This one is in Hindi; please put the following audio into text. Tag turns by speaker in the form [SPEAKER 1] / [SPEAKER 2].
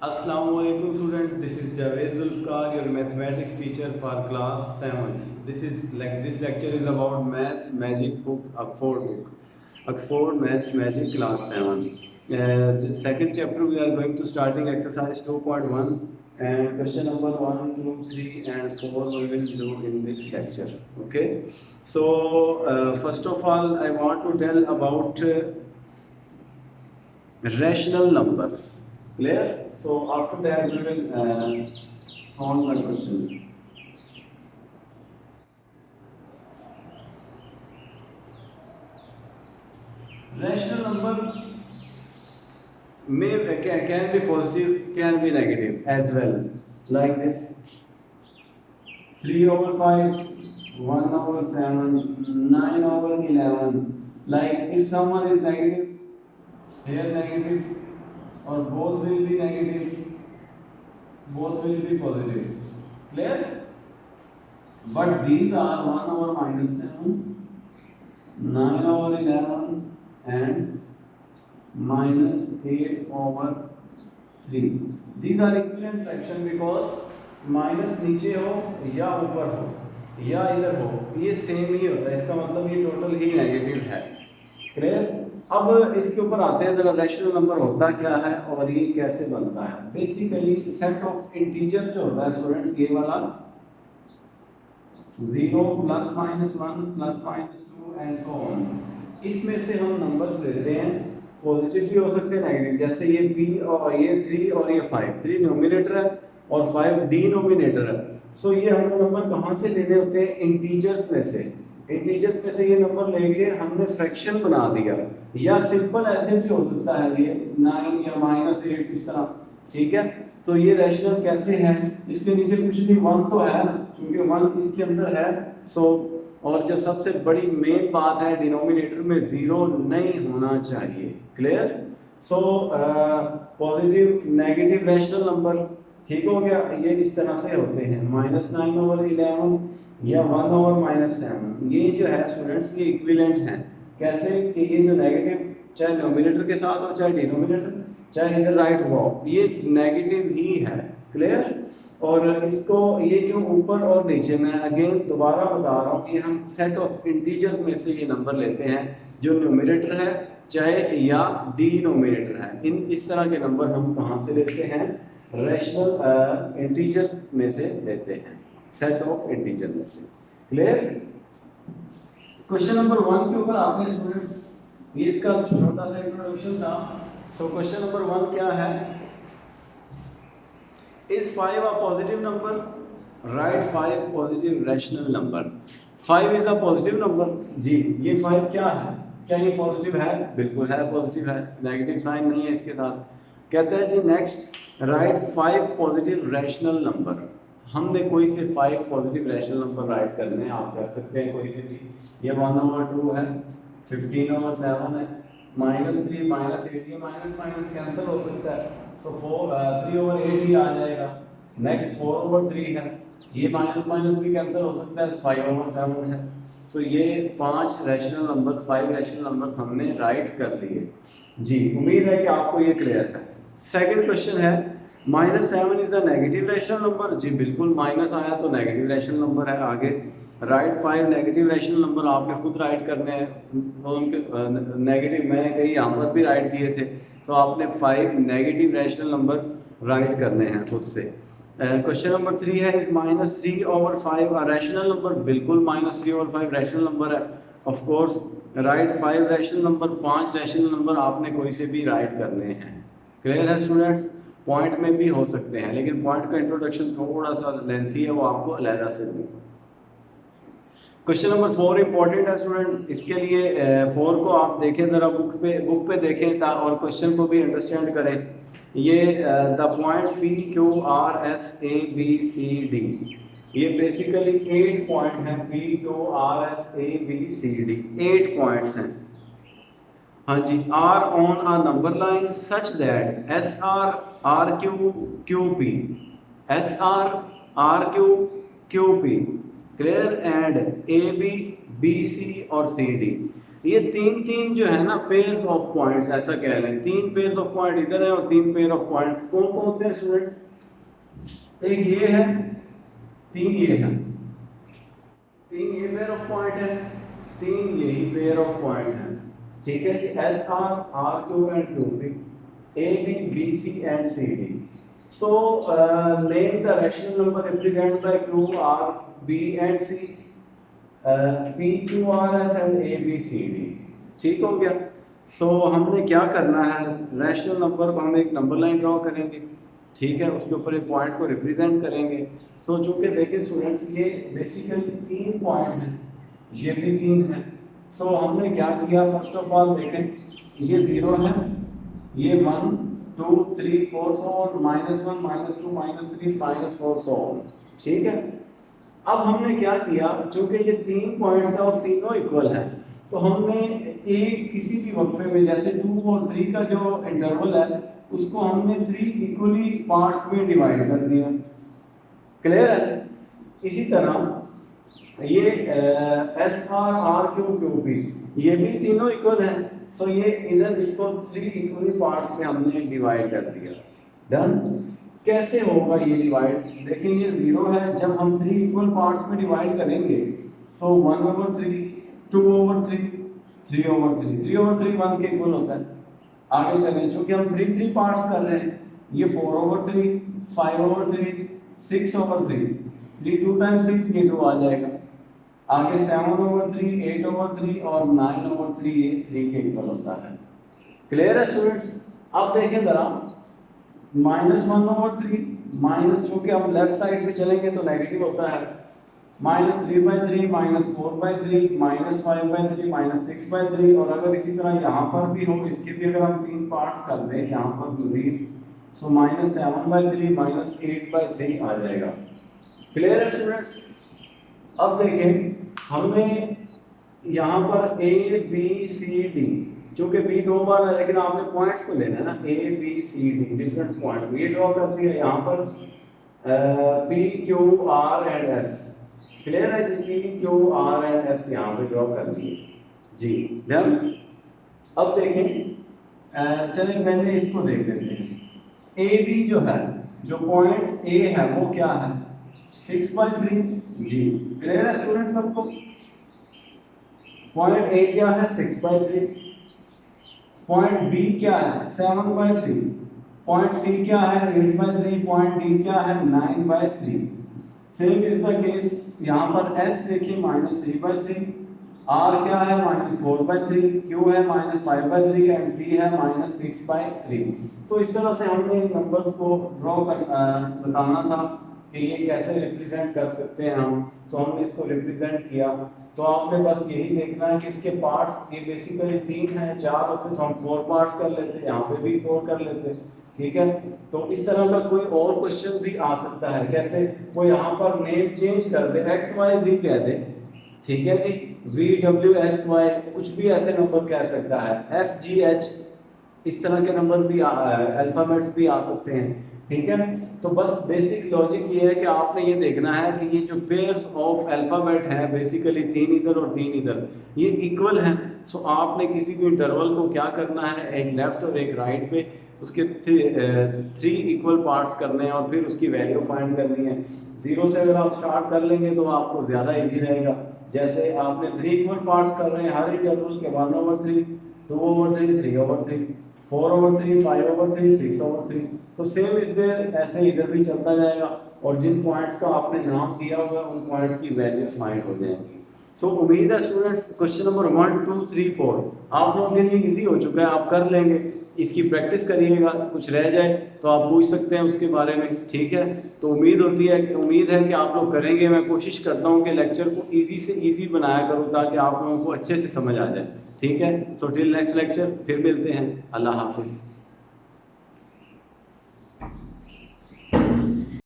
[SPEAKER 1] Assalamualaikum students, this is Javed Zulfikar, your mathematics teacher for class 7th. This lecture is about Maths Magic book, Oxford Maths Magic class 7. The second chapter we are going to starting exercise 2.1 and question number 1, 2, 3 and 4 we will do in this lecture. Okay, so first of all I want to tell about rational numbers. Clear? So after that we will solve the questions. Rational number can be positive, can be negative as well. Like this: 3/5, 1/7, 9/11. Like if someone is negative, here negative, or both will be negative, both will be positive. Clear? But these are 1/-7, 9/11 and -8/3. These are equivalent fraction because minus नीचे हो या ऊपर हो या इधर हो, ये सेम ही होता है, इसका मतलब ये टोटल ही नेगेटिव है। क्लियर? अब इसके ऊपर आते हैं जरा, रैशनल नंबर होता क्या है और ये कैसे बनता है। बेसिकली सेट ऑफ इंटीजर जो होता है स्टूडेंट्स, ये वाला 0 ±1 ±2 एंड सो ऑन, इसमें से हम नंबर्स लेते हैं, पॉजिटिव भी हो सकते हैं नेगेटिव, जैसे ये p और ये 3 और ये 5, 3 न्यूमरेटर है और 5 डिनोमिनेटर है। सो ये हमको नंबर कहाँ से लेने होते हैं? इंटीजर्स में से। इंटीजर्स में से ये नंबर लेके हमने फ्रैक्शन बना दिया, या सिंपल ऐसे भी हो सकता है ये 9 या -8 इस तरह। ठीक है, तो ये रैशनल कैसे है? इसके नीचे कुछ भी 1 तो है, क्योंकि 1 इसके अंदर है। सो और जो सबसे बड़ी मेन बात है, डिनोमिनेटर में 0 नहीं होना चाहिए। Clear? So positive negative rational number, ठीक हो गया, ये इस तरह से होते हैं -9/11 या 1/-7। ये जो है स्टूडेंट्स ये इक्विवेलेंट हैं। कैसे कि ये जो नेगेटिव चाहे न्यूमरेटर के साथ हो चाहे डिनोमिनेटर, चाहे इधर राइट हो, ये नेगेटिव ही है। क्लियर? और इसको ये जो ऊपर और नीचे, मैं अगेन दोबारा बता रहा हूँ कि हम सेट ऑफ इंटीजर्स में से ये नंबर लेते हैं, जो न्यूमरेटर है चाहे या डिनोमिनेटर है। इस तरह के नंबर हम कहाँ से लेते हैं? रैशनल इंटीजर्स में से लेते हैं, सेट ऑफ इंटीजर में से। क्लियर? क्वेश्चन नंबर 1 के ऊपर आते हैं स्टूडेंट्स, ये इसका छोटा सा इंट्रोडक्शन था। सो क्वेश्चन नंबर 1 क्या है? Is 5 a positive number? Write 5 positive rational number. 5 is a positive number. जी, ये 5 क्या है? क्या ये पॉजिटिव है? बिल्कुल है, पॉजिटिव है, नेगेटिव साइन नहीं है इसके साथ। कहते हैं जी next, write 5 positive rational number. हमने कोई से 5 पॉजिटिव रैशनल नंबर राइट करने हैं, आप कर सकते हैं कोई से भी। ये 1/2 है, 15/7 है, -3 -8, ये माइनस कैंसिल हो सकता है। सो 3/8 ही आ जाएगा। नेक्स्ट 4/3 है, ये माइनस भी कैंसिल हो सकता है, 5/7 है। सो ये 5 रैशनल नंबर, 5 रैशनल नंबर्स हमने राइट कर लिए। जी, उम्मीद है कि आपको ये क्लियर है। सेकंड क्वेश्चन है, -7 is a negative rational number. जी बिल्कुल, माइनस आया तो नेगेटिव रैशनल नंबर है। आगे राइट 5 नेगेटिव रैशनल नंबर, आपने खुद राइट करने हैं उनके नेगेटिव, मैंने कई यहाँ पर भी राइट किए थे। तो आपने 5 नेगेटिव रैशनल नंबर राइट करने हैं खुद से। क्वेश्चन नंबर 3 है, इज -3/5 अ रैशनल नंबर? बिल्कुल -3/5 रैशनल नंबर है। Of course right 5 rational number, 5 rational number आपने कोई से भी राइट करने हैं। क्लियर है स्टूडेंट्स? पॉइंट में भी हो सकते हैं, लेकिन पॉइंट का इंट्रोडक्शन थोड़ा सा लेंथी है, वो आपको अलहदा से दूंगा। क्वेश्चन नंबर 4 इंपॉर्टेंट है स्टूडेंट, इसके लिए 4 को आप देखें ज़रा, बुक पे देखें और क्वेश्चन को भी अंडरस्टैंड करें। ये द पॉइंट PQRSABCD, ये बेसिकली 8 पॉइंट हैं। PQRSABCD 8 पॉइंट्स हैं। हाँ जी, are on a number line such that SR RQ QP clear and AB BC और CD। ये तीन तीन जो है ना पेयर्स ऑफ पॉइंट्स ऐसा कह रहे हैं, तीन पेयर्स ऑफ पॉइंट इधर है और तीन पेयर ऑफ पॉइंट कौन कौन से हैं स्टूडेंट्स? एक ये है, तीन ये है, तीन ये पेयर ऑफ पॉइंट है, तीन यही पेयर ऑफ पॉइंट है, ठीक है कि S R, R Q and Q P, A B, B C and C D. So name the rational number represented by Q R B and C, P Q R S and A B C D. ठीक हो गया। सो हमने क्या करना है, रैशनल नंबर को हम एक नंबर लाइन ड्रॉ करेंगे, ठीक है, उसके ऊपर एक पॉइंट को रिप्रेजेंट करेंगे। सो चूंकि देखिए स्टूडेंट्स ये बेसिकली तीन पॉइंट हैं, ये भी तीन है। सो हमने क्या किया, फर्स्ट ऑफ ऑल देखें ये 0 है, ये 1 2 3 4 सो -1 -2 -3 -4 सो, ठीक है। अब हमने क्या किया, चूंकि ये तीन पॉइंट्स है और तीनों इक्वल है, तो हमने एक किसी भी वक्फे में जैसे 2 और 3 का जो इंटरवल है उसको हमने 3 इक्वली पार्ट्स में डिवाइड कर दिया। क्लियर है। इसी तरह ये S R, R Q, Q P, ये भी तीनों इक्वल है। सो ये इधर इसको 3 इक्वली पार्ट्स में हमने डिवाइड कर दिया। डन। कैसे होगा ये डिवाइड, देखिए ये 0 है, जब हम 3 इक्वल पार्ट्स में डिवाइड करेंगे सो 1/3, 2/3, 3/3, 3/3 1 के इक्वल होता है। आगे चलें, चूंकि हम 3 पार्ट्स कर रहे हैं, ये 4/3, 5/3, 6/3, 3 2 टाइम्स 6 ये 2 आ जाएगा। आगे 7/3, 8/3 और 9/3 ये 3 के इक्वल होता है। क्लियर है स्टूडेंट्स। अब देखें जरा -1/3 माइनस, चूंकि हम लेफ्ट साइड पे चलेंगे तो नेगेटिव होता है, -3/3, -4/3, -5/3, -6/3। और अगर इसी तरह यहाँ पर भी हो, इसके भी अगर हम 3 पार्ट्स कर दें यहाँ पर मजीद, सो -7/3, -8/3 आ जाएगा। क्लियर है स्टूडेंट्स। अब देखें हमने यहाँ पर ए बी सी डी, क्योंकि बी 2 बार है लेकिन आपने पॉइंट्स को लेना है ना, A B C D different point ये ड्रॉ कर दिया यहाँ पर, P Q R and S. Clear है जी, P Q R and S यहाँ पे ड्रॉ कर दिए जी। डन। अब देखें चलिए पहले इसको देख लेते हैं। ए बी जो है, जो पॉइंट ए है वो क्या है, 6/3 जी। क्लियर है स्टूडेंट सबको। पॉइंट ए क्या है, 6/3। पॉइंट बी क्या है, 7/3। पॉइंट सी क्या है, 8/3। पॉइंट डी क्या है, 9/3। सेम इज द केस यहाँ पर एस देखिए -3/3, आर क्या है -4/3, क्यू है -5/3 एंड पी है -6/3। तो इस तरह से हमने नंबर्स को ड्रॉ कर बताना था कि ये कैसे रिप्रेजेंट कर सकते हैं हम। तो हमने इसको रिप्रेजेंट किया। तो आपने बस यही देखना है कि इसके पार्ट्स ये बेसिकली 3 हैं, 4 होते तो हम 4 पार्ट्स कर लेते, यहाँ पे भी 4 कर लेते, ठीक है। तो इस तरह का कोई और क्वेश्चन भी आ सकता है, कैसे वो यहाँ पर नेम चेंज कर दे, XYZ कह दे, ठीक है जी, VWXY, कुछ भी ऐसे नंबर कह सकता है, FGH, इस तरह के नंबर भी अल्फाबेट्स भी आ सकते हैं, ठीक है। तो बस बेसिक लॉजिक ये है कि आपने ये देखना है कि ये जो पेयर्स ऑफ अल्फाबेट है बेसिकली 3 इधर और 3 इधर, ये इक्वल हैं। सो आपने किसी भी इंटरवल को क्या करना है, एक लेफ्ट और एक राइट पे उसके 3 इक्वल पार्ट्स करने हैं और फिर उसकी वैल्यू फाइंड करनी है। 0 से अगर आप स्टार्ट कर लेंगे तो आपको ज़्यादा इजी रहेगा। जैसे आपने 3 इक्वल पार्ट्स कर रहे हैं हर इंटरवल के, 1/3, 2/3, 3/3, 4/3, 5/3, 6/3। तो सेम इज देयर, ऐसे इधर भी चलता जाएगा और जिन पॉइंट्स का आपने नाम दिया हुआ है उन पॉइंट्स की वैल्यूज फाइंड हो जाएंगी। सो उम्मीद है स्टूडेंट्स क्वेश्चन नंबर 1 2 3 4 आप लोगों के लिए इजी हो चुका है, आप कर लेंगे। इसकी प्रैक्टिस करिएगा, कुछ रह जाए तो आप पूछ सकते हैं उसके बारे में, ठीक है। तो उम्मीद है कि आप लोग करेंगे। मैं कोशिश करता हूँ कि लेक्चर को इजी से इजी बनाया करूँ ताकि आप लोगों को अच्छे से समझ आ जाए, ठीक है। सो टिल नेक्स्ट लेक्चर फिर मिलते हैं। अल्लाह हाफिज़।